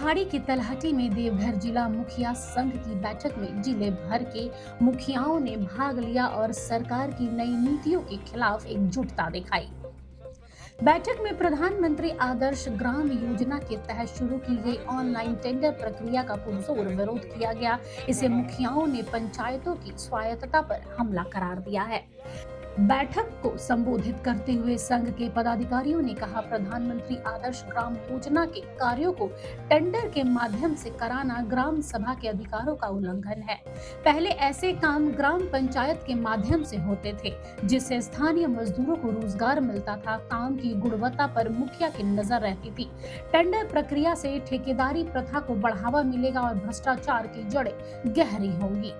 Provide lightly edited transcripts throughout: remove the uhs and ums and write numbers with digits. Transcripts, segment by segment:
पहाड़ी की तलहटी में देवघर जिला मुखिया संघ की बैठक में जिले भर के मुखियाओं ने भाग लिया और सरकार की नई नीतियों के खिलाफ एकजुटता दिखाई। बैठक में प्रधानमंत्री आदर्श ग्राम योजना के तहत शुरू की गई ऑनलाइन टेंडर प्रक्रिया का पुरजोर विरोध किया गया। इसे मुखियाओं ने पंचायतों की स्वायत्तता पर हमला करार दिया है। बैठक को संबोधित करते हुए संघ के पदाधिकारियों ने कहा, प्रधानमंत्री आदर्श ग्राम योजना के कार्यों को टेंडर के माध्यम से कराना ग्राम सभा के अधिकारों का उल्लंघन है। पहले ऐसे काम ग्राम पंचायत के माध्यम से होते थे, जिससे स्थानीय मजदूरों को रोजगार मिलता था। काम की गुणवत्ता पर मुखिया की नजर रहती थी। टेंडर प्रक्रिया से ठेकेदारी प्रथा को बढ़ावा मिलेगा और भ्रष्टाचार की जड़ें गहरी होंगी।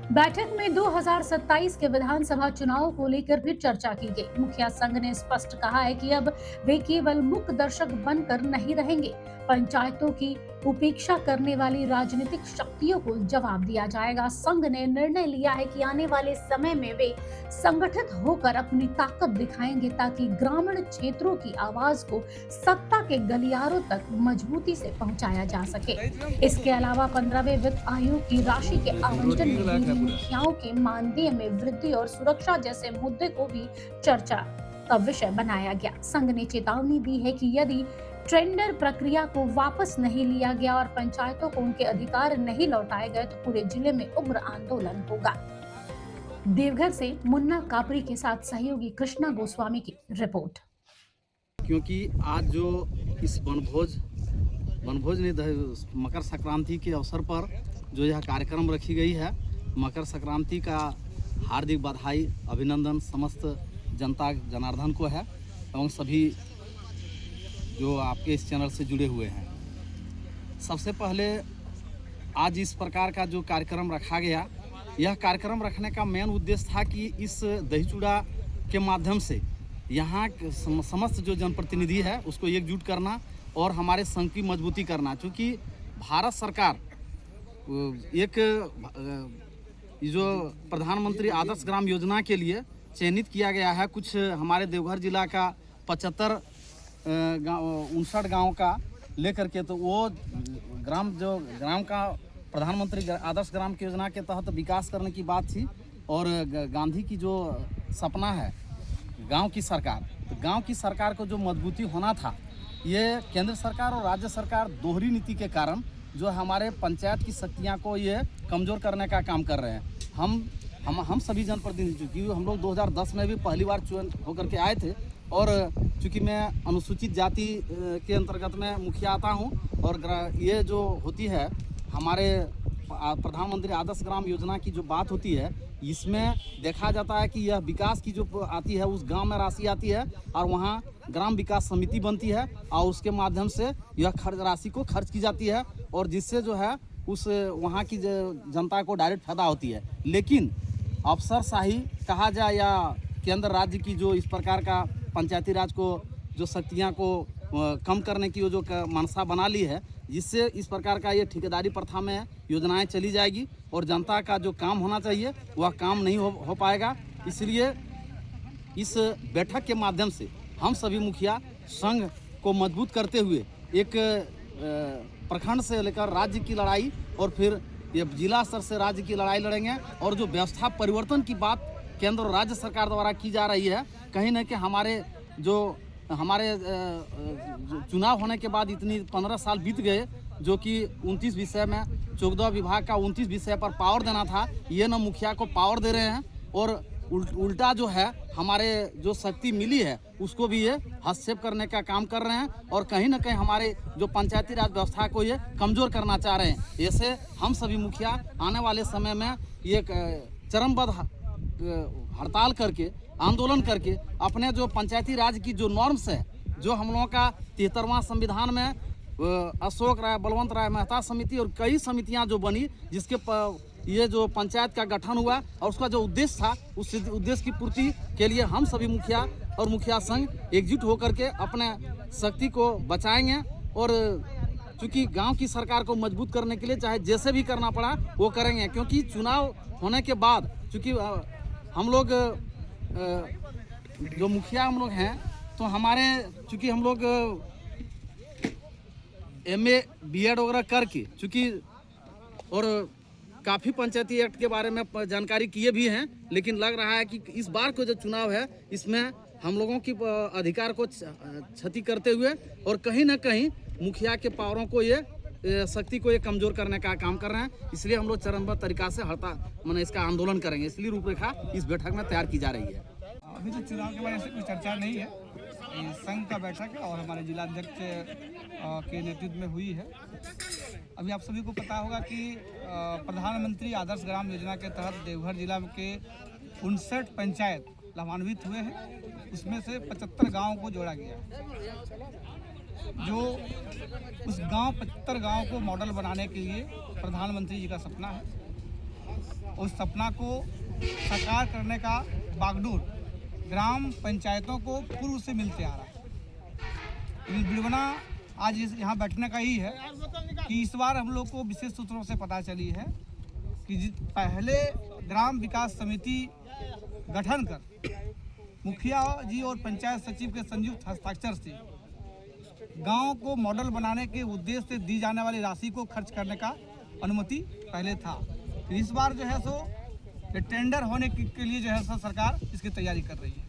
बैठक में 2027 के विधानसभा चुनाव को लेकर भी चर्चा की गई। मुखिया संघ ने स्पष्ट कहा है कि अब वे केवल मूक दर्शक बनकर नहीं रहेंगे। पंचायतों की उपेक्षा करने वाली राजनीतिक शक्तियों को जवाब दिया जाएगा। संघ ने निर्णय लिया है कि आने वाले समय में वे संगठित होकर अपनी ताकत दिखाएंगे, ताकि ग्रामीण क्षेत्रों की आवाज को सत्ता के गलियारों तक मजबूती से पहुंचाया जा सके। इसके अलावा 15वें वित्त आयोग की राशि के आवंटन में भी मुखियाओं के मानदेय में वृद्धि और सुरक्षा जैसे मुद्दे को भी चर्चा का विषय बनाया गया। संघ ने चेतावनी दी है कि यदि टेंडर प्रक्रिया को वापस नहीं लिया गया और पंचायतों को उनके अधिकार नहीं लौटाए गए तो पूरे जिले में उग्र आंदोलन होगा। देवघर से मुन्ना कापरी के साथ सहयोगी कृष्णा गोस्वामी की रिपोर्ट। क्योंकि आज जो इस वनभोज ने मकर संक्रांति के अवसर पर जो यह कार्यक्रम रखी गई है, मकर संक्रांति का हार्दिक बधाई अभिनंदन समस्त जनता जनार्दन को है एवं सभी जो आपके इस चैनल से जुड़े हुए हैं। सबसे पहले आज इस प्रकार का जो कार्यक्रम रखा गया, यह कार्यक्रम रखने का मेन उद्देश्य था कि इस दही चूड़ा के माध्यम से यहाँ समस्त जो जनप्रतिनिधि है उसको एकजुट करना और हमारे संघ की मजबूती करना। क्योंकि भारत सरकार एक जो प्रधानमंत्री आदर्श ग्राम योजना के लिए चयनित किया गया है, कुछ हमारे देवघर जिला का 59 गांव का लेकर के, तो वो ग्राम का प्रधानमंत्री आदर्श ग्राम की योजना के तहत विकास करने की बात थी। और गांधी की जो सपना है गांव की सरकार, तो गांव की सरकार को जो मजबूती होना था, ये केंद्र सरकार और राज्य सरकार दोहरी नीति के कारण जो हमारे पंचायत की शक्तियाँ को ये कमज़ोर करने का काम कर रहे हैं। हम सभी जनप्रतिनिधि, क्योंकि हम लोग 2010 में भी पहली बार चुन होकर के आए थे और चूँकि मैं अनुसूचित जाति के अंतर्गत में मुखिया आता हूँ और ये जो होती है हमारे प्रधानमंत्री आदर्श ग्राम योजना की जो बात होती है, इसमें देखा जाता है कि यह विकास की जो आती है उस गांव में राशि आती है और वहां ग्राम विकास समिति बनती है और उसके माध्यम से यह राशि को खर्च की जाती है और जिससे जो है उस वहां की जनता को डायरेक्ट फायदा होती है। लेकिन अफसरशाही कहा जाए या केंद्र राज्य की जो इस प्रकार का पंचायती राज को जो शक्तियाँ को कम करने की जो मनसा बना ली है, जिससे इस प्रकार का ये ठेकेदारी प्रथा में योजनाएं चली जाएगी और जनता का जो काम होना चाहिए वह काम नहीं हो पाएगा। इसलिए इस बैठक के माध्यम से हम सभी मुखिया संघ को मजबूत करते हुए एक प्रखंड से लेकर राज्य की लड़ाई और फिर ये जिला स्तर से राज्य की लड़ाई लड़ेंगे। और जो व्यवस्था परिवर्तन की बात केंद्र और राज्य सरकार द्वारा की जा रही है, कहीं न कहीं हमारे चुनाव होने के बाद इतनी 15 साल बीत गए, जो कि 29 विषय में 14 विभाग का 29 विषय पर पावर देना था, ये न मुखिया को पावर दे रहे हैं और उल्टा जो है हमारे जो शक्ति मिली है उसको भी ये हस्तक्षेप करने का काम कर रहे हैं और कहीं ना कहीं हमारे जो पंचायती राज व्यवस्था को ये कमज़ोर करना चाह रहे हैं। ऐसे हम सभी मुखिया आने वाले समय में ये चरमबद्ध हड़ताल करके आंदोलन करके अपने जो पंचायती राज की जो नॉर्म्स है, जो हम लोगों का 73वां संविधान में अशोक राय बलवंत राय मेहता समिति और कई समितियां जो बनी, जिसके ये जो पंचायत का गठन हुआ और उसका जो उद्देश्य था, उस उद्देश्य की पूर्ति के लिए हम सभी मुखिया और मुखिया संघ एकजुट होकर के अपने शक्ति को बचाएंगे। और चूँकि गांव की सरकार को मजबूत करने के लिए चाहे जैसे भी करना पड़ा वो करेंगे, क्योंकि चुनाव होने के बाद चूँकि हम लोग जो मुखिया हम लोग हैं, तो हमारे चूँकि हम लोग MA BEd वगैरह करके, चूँकि और काफ़ी पंचायती एक्ट के बारे में जानकारी किए भी हैं, लेकिन लग रहा है कि इस बार को जो चुनाव है इसमें हम लोगों की अधिकार को क्षति करते हुए और कहीं ना कहीं मुखिया के पावरों को ये शक्ति को ये कमज़ोर करने का काम कर रहे हैं। इसलिए हम लोग चरणबद्ध तरीका से माने इसका आंदोलन करेंगे। इसलिए रूपरेखा इस बैठक में तैयार की जा रही है। अभी तो चुनाव के बारे में कोई चर्चा नहीं है, ये संघ का बैठक है और हमारे जिलाध्यक्ष के नेतृत्व में हुई है। अभी आप सभी को पता होगा कि प्रधानमंत्री आदर्श ग्राम योजना के तहत देवघर जिला के 59 पंचायत लाभान्वित हुए हैं। उसमें से 75 गाँव को जोड़ा गया, जो उस 75 गाँव को मॉडल बनाने के लिए प्रधानमंत्री जी का सपना है। उस सपना को साकार करने का बागडोर ग्राम पंचायतों को पूर्व से मिलते आ रहा है। विडंबना आज यहाँ बैठने का ही है कि इस बार हम लोग को विशेष सूत्रों से पता चली है कि पहले ग्राम विकास समिति गठन कर मुखिया जी और पंचायत सचिव के संयुक्त हस्ताक्षर से गांव को मॉडल बनाने के उद्देश्य से दी जाने वाली राशि को खर्च करने का अनुमति पहले था। फिर इस बार जो है सो टेंडर होने के लिए जो है सो सरकार इसकी तैयारी कर रही है।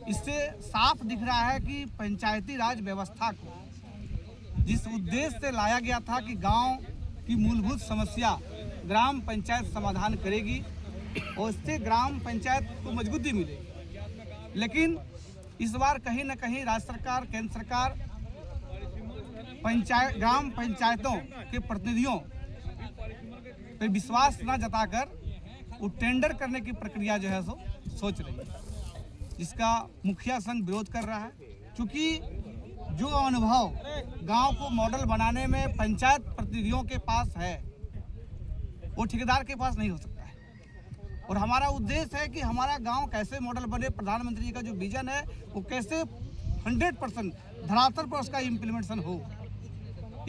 इससे साफ दिख रहा है कि पंचायती राज व्यवस्था को जिस उद्देश्य से लाया गया था कि गांव की मूलभूत समस्या ग्राम पंचायत समाधान करेगी और इससे ग्राम पंचायत को मजबूती मिलेगी, लेकिन इस बार कहीं न कहीं राज्य सरकार, केंद्र सरकार ग्राम पंचायतों के प्रतिनिधियों पर विश्वास न जताकर वो टेंडर करने की प्रक्रिया जो है सो सोच रही है, जिसका मुखिया संघ विरोध कर रहा है। क्योंकि जो अनुभव गांव को मॉडल बनाने में पंचायत प्रतिनिधियों के पास है वो ठेकेदार के पास नहीं हो सकता है। और हमारा उद्देश्य है कि हमारा गांव कैसे मॉडल बने, प्रधानमंत्री जी का जो विजन है वो कैसे 100% धरातल पर उसका इम्प्लीमेंटेशन हो।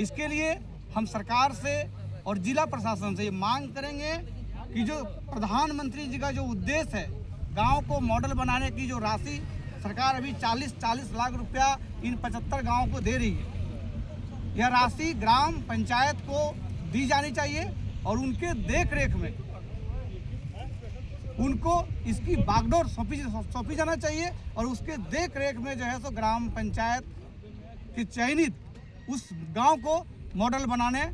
इसके लिए हम सरकार से और जिला प्रशासन से ये मांग करेंगे कि जो प्रधानमंत्री जी का जो उद्देश्य है गांव को मॉडल बनाने की जो राशि सरकार अभी 40 लाख रुपया इन 75 गांवों को दे रही है, यह राशि ग्राम पंचायत को दी जानी चाहिए और उनके देख रेख में उनको इसकी बागडोर सौंपी जाना चाहिए और उसके देख रेख में जो है सो ग्राम पंचायत की चयनित उस गांव को मॉडल बनाने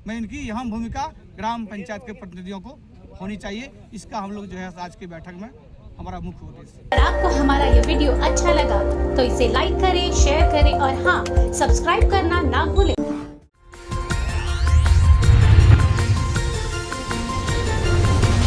में इनकी अहम भूमिका ग्राम पंचायत के प्रतिनिधियों को होनी चाहिए। इसका हम लोग जो है आज की बैठक में हमारा मुख्य उद्देश्य। अगर आपको हमारा ये वीडियो अच्छा लगा तो इसे लाइक करें, शेयर करें और हाँ, सब्सक्राइब करना ना भूलें।